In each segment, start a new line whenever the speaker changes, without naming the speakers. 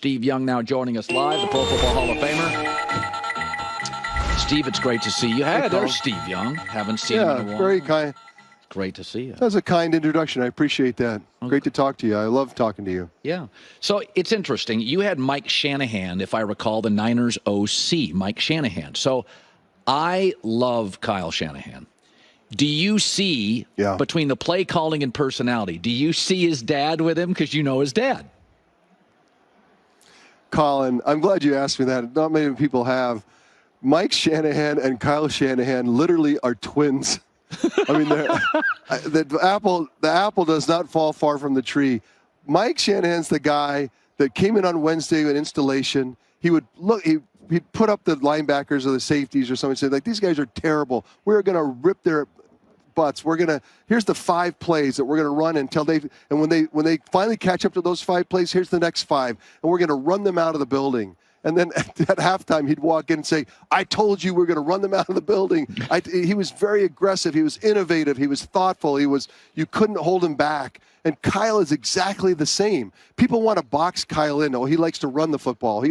Steve Young now joining us live, the Pro Football Hall of Famer. Steve, it's great to see you. Hey, there's Steve Young. Haven't seen him in a while.
Very kind.
Great to see you.
That was a kind introduction. I appreciate that. Okay. Great to talk to you. I love talking to you.
Yeah. So it's interesting. You had Mike Shanahan, if I recall, the Niners OC, Mike Shanahan. So I love Kyle Shanahan. Do you see, between the play calling and personality, do you see his dad with him? Because you know his dad.
Colin, I'm glad you asked me that. Not many people have. Mike Shanahan and Kyle Shanahan literally are twins. I mean, the apple does not fall far from the tree. Mike Shanahan's the guy that came in on Wednesday with installation. He would look, he'd put up the linebackers or the safeties or something and say, like, these guys are terrible. We're going to rip their butts. Here's the 5 plays that we're going to run until when they finally catch up to those 5 plays, here's the next 5. And we're going to run them out of the building. And then at halftime, he'd walk in and say, I told you we're going to run them out of the building. He was very aggressive. He was innovative. He was thoughtful. You couldn't hold him back. And Kyle is exactly the same. People want to box Kyle in. Oh, he likes to run the football.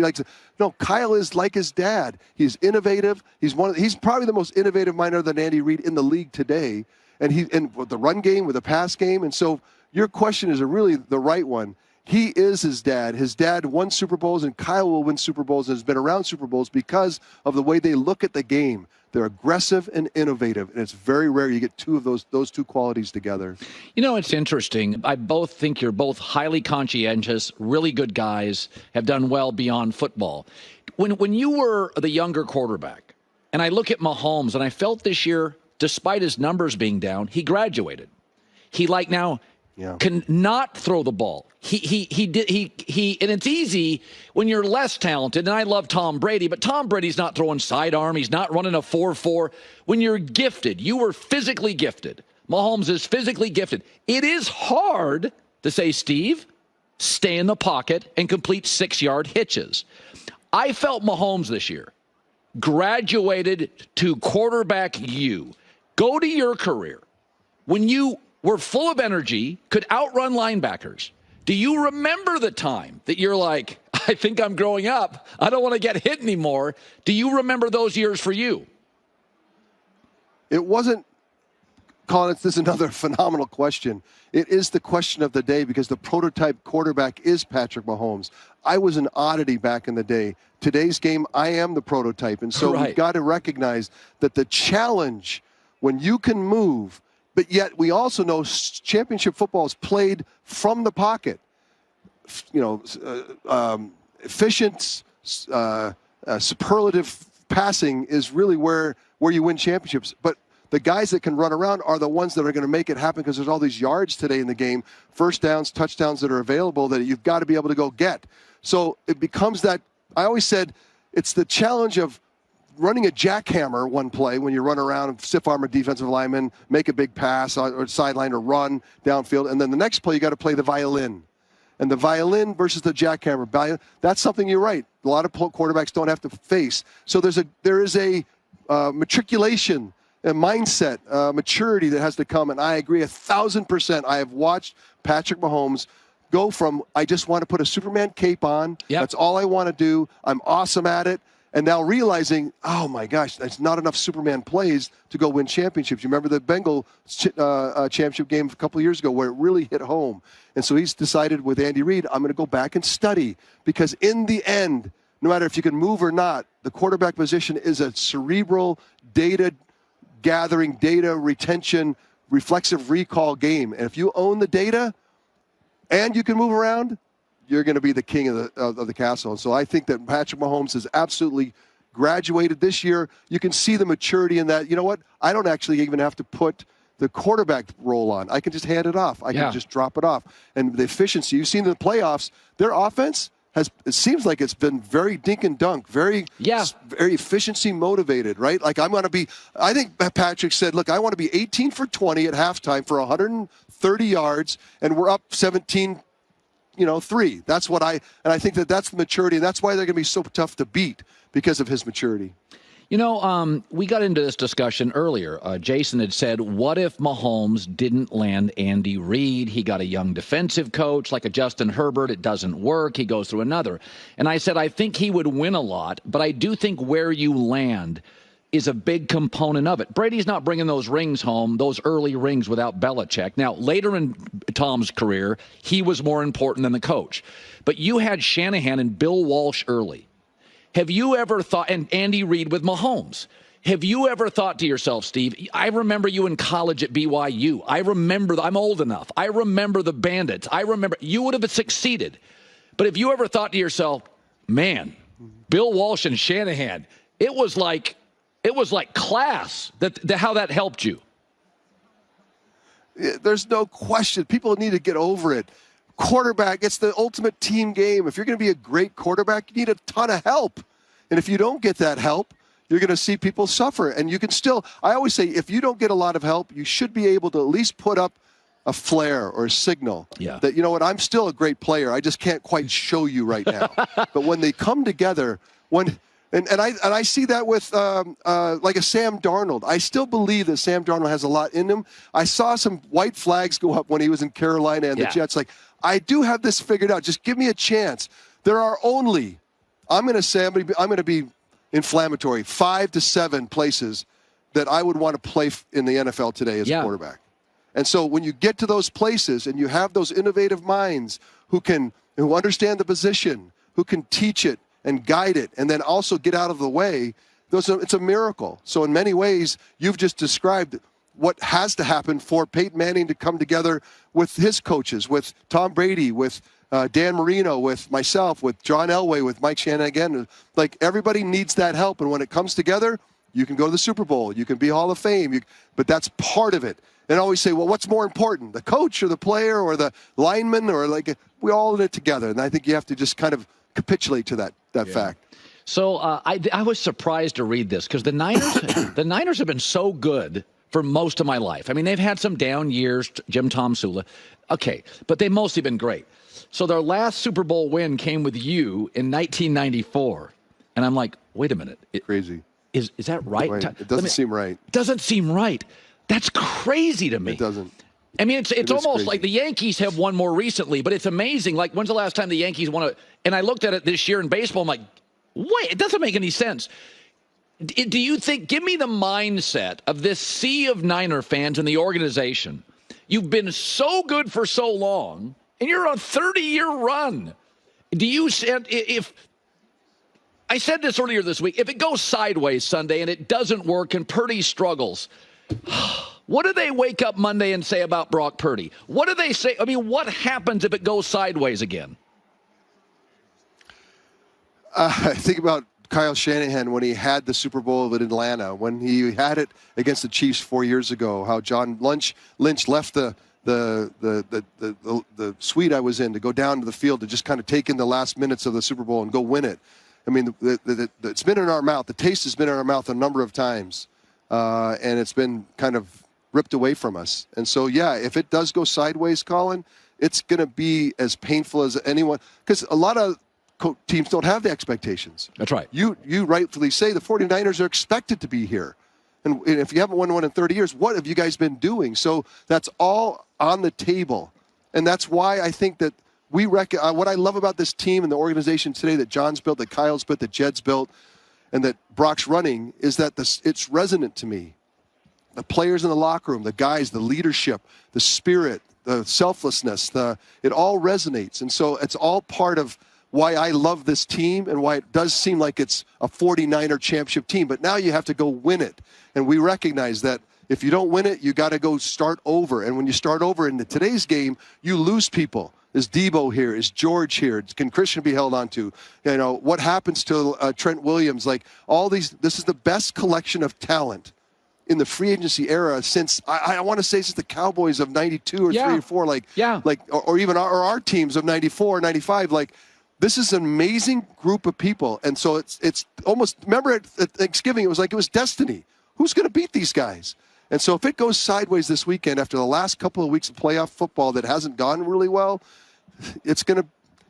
No, Kyle is like his dad. He's innovative. He's probably the most innovative mind other than Andy Reid in the league today. And with the run game, with the pass game. And so your question is really the right one. He is his dad. His dad won Super Bowls, and Kyle will win Super Bowls and has been around Super Bowls because of the way they look at the game. They're aggressive and innovative, and it's very rare you get two of those two qualities together.
You know, it's interesting. I both think you're both highly conscientious, really good guys, have done well beyond football. When you were the younger quarterback, and I look at Mahomes, and I felt this year, despite his numbers being down, he graduated. He can not throw the ball. He and it's easy when you're less talented. And I love Tom Brady, but Tom Brady's not throwing sidearm. He's not running a 4-4. When you're gifted, you were physically gifted. Mahomes is physically gifted. It is hard to say, Steve, stay in the pocket and complete 6-yard hitches. I felt Mahomes this year graduated to quarterback you. Go to your career. When you were full of energy, could outrun linebackers. Do you remember the time that you're like, I think I'm growing up. I don't want to get hit anymore. Do you remember those years for you?
It wasn't, Colin, this is another phenomenal question. It is the question of the day because the prototype quarterback is Patrick Mahomes. I was an oddity back in the day. Today's game, I am the prototype. And so we've got to recognize that the challenge when you can move, but yet we also know championship football is played from the pocket. Efficient, superlative passing is really where you win championships. But the guys that can run around are the ones that are going to make it happen because there's all these yards today in the game, first downs, touchdowns that are available that you've got to be able to go get. So it becomes that, I always said, it's the challenge of running a jackhammer one play when you run around and stiff arm a defensive lineman, make a big pass or sideline or run downfield. And then the next play, you got to play the violin. And the violin versus the jackhammer, that's something you're right. A lot of quarterbacks don't have to face. So there is a matriculation, a mindset, maturity that has to come. And I agree 1,000%. I have watched Patrick Mahomes go from, I just want to put a Superman cape on. Yep. That's all I want to do. I'm awesome at it. And now realizing, oh, my gosh, there's not enough Superman plays to go win championships. You remember the Bengal championship game a couple of years ago where it really hit home. And so he's decided with Andy Reid, I'm going to go back and study. Because in the end, no matter if you can move or not, the quarterback position is a cerebral, data gathering, data retention, reflexive recall game. And if you own the data and you can move around, you're going to be the king of the castle. And so I think that Patrick Mahomes has absolutely graduated this year. You can see the maturity in that. You know what? I don't actually even have to put the quarterback role on. I can just hand it off. I can just drop it off. And the efficiency, you've seen in the playoffs, their offense it seems like it's been very dink and dunk, very efficiency motivated, right? Like I think Patrick said, look, I want to be 18 for 20 at halftime for 130 yards, and we're up 17-3. That's what I think that's the maturity. And that's why they're going to be so tough to beat because of his maturity.
We got into this discussion earlier. Jason had said, what if Mahomes didn't land Andy Reid? He got a young defensive coach like a Justin Herbert. It doesn't work. He goes through another. And I said, I think he would win a lot, but I do think where you land is a big component of it. Brady's not bringing those rings home, those early rings without Belichick. Now, later in Tom's career, he was more important than the coach. But you had Shanahan and Bill Walsh early. Have you ever thought, and Andy Reid with Mahomes, have you ever thought to yourself, Steve, I remember you in college at BYU. I'm old enough. I remember the Bandits. You would have succeeded. But have you ever thought to yourself, man, Bill Walsh and Shanahan, it was like class, how that helped you.
There's no question. People need to get over it. Quarterback, it's the ultimate team game. If you're going to be a great quarterback, you need a ton of help. And if you don't get that help, you're going to see people suffer. And you can still, I always say, if you don't get a lot of help, you should be able to at least put up a flare or a signal that, you know what, I'm still a great player. I just can't quite show you right now. But when they come together, And I see that with like a Sam Darnold. I still believe that Sam Darnold has a lot in him. I saw some white flags go up when he was in Carolina and the Jets. Like, I do have this figured out. Just give me a chance. There are only, I'm going to be inflammatory, 5 to 7 places that I would want to play in the NFL today as a quarterback. And so when you get to those places and you have those innovative minds who understand the position, who can teach it, and guide it, and then also get out of the way, it's a miracle. So in many ways, you've just described what has to happen for Peyton Manning to come together with his coaches, with Tom Brady, with Dan Marino, with myself, with John Elway, with Mike Shanahan again. Like, everybody needs that help, and when it comes together, you can go to the Super Bowl, you can be Hall of Fame, but that's part of it. And I always say, well, what's more important, the coach or the player or the lineman? Or we all in it together, and I think you have to just kind of capitulate to that fact.
So I was surprised to read this because the Niners have been so good for most of my life. I mean, they've had some down years, Jim Tomsula. Okay, but they've mostly been great. So their last Super Bowl win came with you in 1994. And I'm like, wait a minute.
Crazy.
Is that right?
It doesn't seem right.
Doesn't seem right. That's crazy to me.
It doesn't.
I mean, it's almost
crazy.
like the Yankees have won more recently, but it's amazing. Like, when's the last time the Yankees won a... And I looked at it this year in baseball, I'm like, wait, it doesn't make any sense. Do you think... Give me the mindset of this sea of Niner fans in the organization. You've been so good for so long, and you're on a 30-year run. Do you... If... I said this earlier this week. If it goes sideways Sunday and it doesn't work and Purdy struggles... What do they wake up Monday and say about Brock Purdy? What do they say? I mean, what happens if it goes sideways again?
I think about Kyle Shanahan when he had the Super Bowl in Atlanta, when he had it against the Chiefs 4 years ago, how John Lynch left the suite I was in to go down to the field to just kind of take in the last minutes of the Super Bowl and go win it. I mean, it's been in our mouth. The taste has been in our mouth a number of times, and it's been kind of ripped away from us. And so, if it does go sideways, Colin, it's going to be as painful as anyone, because a lot of teams don't have the expectations.
That's right.
You rightfully say the 49ers are expected to be here. And if you haven't won one in 30 years, what have you guys been doing? So that's all on the table. And that's why I think that what I love about this team and the organization today that John's built, that Kyle's built, that Jed's built, and that Brock's running, is that it's resonant to me. The players in the locker room, the guys, the leadership, the spirit, the selflessness, it all resonates. And so it's all part of why I love this team and why it does seem like it's a 49er championship team. But now you have to go win it. And we recognize that if you don't win it, you got to go start over. And when you start over in today's game, you lose people. Is Debo here? Is George here? Can Christian be held on to? You know, what happens to Trent Williams? Like, all these, this is the best collection of talent in the free agency era since, I want to say, since the Cowboys of 92 or 3 or 4, or even our teams of 94, 95. Like, this is an amazing group of people. And so it's almost, remember at Thanksgiving, it was destiny. Who's going to beat these guys? And so if it goes sideways this weekend after the last couple of weeks of playoff football that hasn't gone really well, it's going to,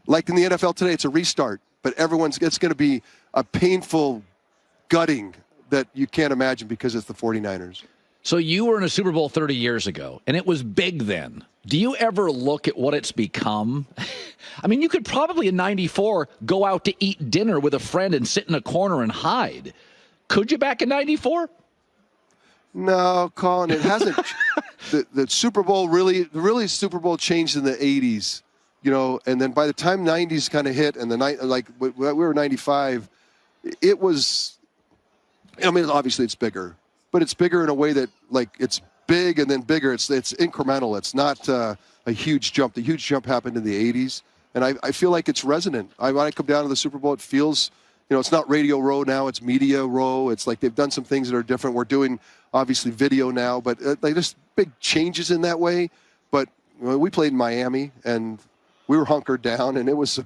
like in the NFL today, it's a restart. But it's going to be a painful, gutting, that you can't imagine because it's the 49ers.
So you were in a Super Bowl 30 years ago, and it was big then. Do you ever look at what it's become? I mean, you could probably in 94 go out to eat dinner with a friend and sit in a corner and hide. Could you back in 94?
No, Colin, it hasn't. the Super Bowl really Super Bowl changed in the 80s, and then by the time 90s kind of hit and we were 95, it was, obviously it's bigger, but it's bigger in a way that it's big and then bigger. It's incremental. It's not a huge jump. The huge jump happened in the 80s, and I feel like it's resonant. When I come down to the Super Bowl, it feels, it's not Radio Row now. It's Media Row. It's like they've done some things that are different. We're doing, obviously, video now, but there's big changes in that way. But we played in Miami, and we were hunkered down, and it was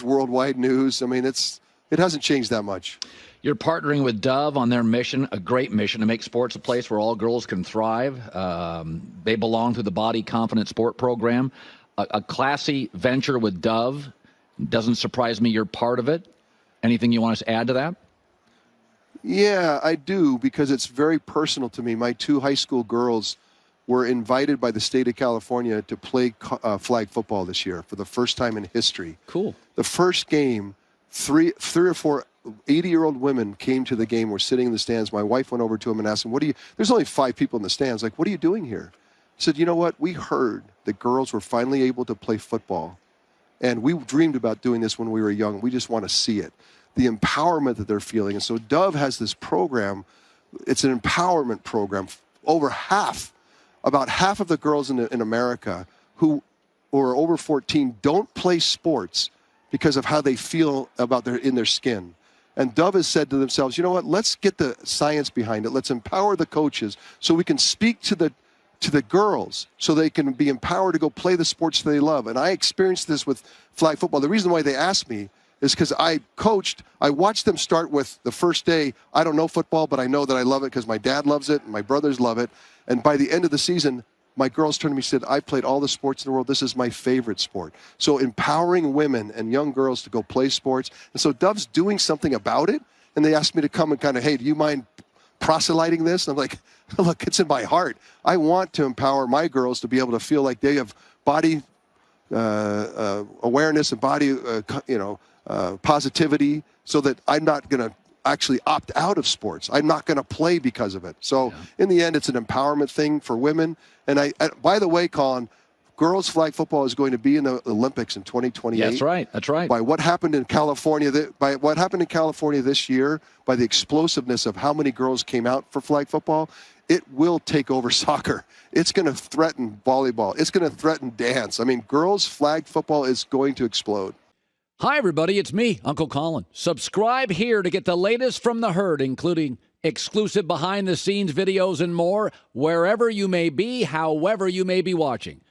worldwide news. I mean, it hasn't changed that much.
You're partnering with Dove on their mission, a great mission, to make sports a place where all girls can thrive. They belong to the Body Confident Sport program, a classy venture with Dove. Doesn't surprise me you're part of it. Anything you want us to add to that?
Yeah, I do, because it's very personal to me. My 2 high school girls were invited by the state of California to play flag football this year for the first time in history.
Cool. The
first game, three or four 80-year-old women came to the game. We're sitting in the stands. My wife went over to them and asked them, there's only 5 people in the stands. Like, what are you doing here? I said, you know what? We heard that girls were finally able to play football. And we dreamed about doing this when we were young. We just want to see it. The empowerment that they're feeling. And so Dove has this program. It's an empowerment program. About half of the girls in America who are over 14 don't play sports because of how they feel in their skin. And Dove has said to themselves, you know what, let's get the science behind it. Let's empower the coaches so we can speak to the girls so they can be empowered to go play the sports they love. And I experienced this with flag football. The reason why they asked me is because I watched them start with the first day. I don't know football, but I know that I love it because my dad loves it and my brothers love it. And by the end of the season, my girls turned to me and said, I played all the sports in the world. This is my favorite sport. So empowering women and young girls to go play sports. And so Dove's doing something about it. And they asked me to come and kind of, hey, do you mind proselyting this? And I'm like, look, it's in my heart. I want to empower my girls to be able to feel like they have body awareness and body, positivity, so that I'm not going to actually opt out of sports. I'm not going to play because of it. So in the end, it's an empowerment thing for women. And by the way, Colin, girls flag football is going to be in the Olympics in 2028.
That's right. That's right.
By what happened in California, this year, by the explosiveness of how many girls came out for flag football, it will take over soccer. It's going to threaten volleyball. It's going to threaten dance. I mean, girls flag football is going to explode.
Hi, everybody. It's me, Uncle Colin. Subscribe here to get the latest from the herd, including exclusive behind-the-scenes videos and more, wherever you may be, however you may be watching.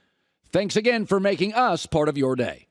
Thanks again for making us part of your day.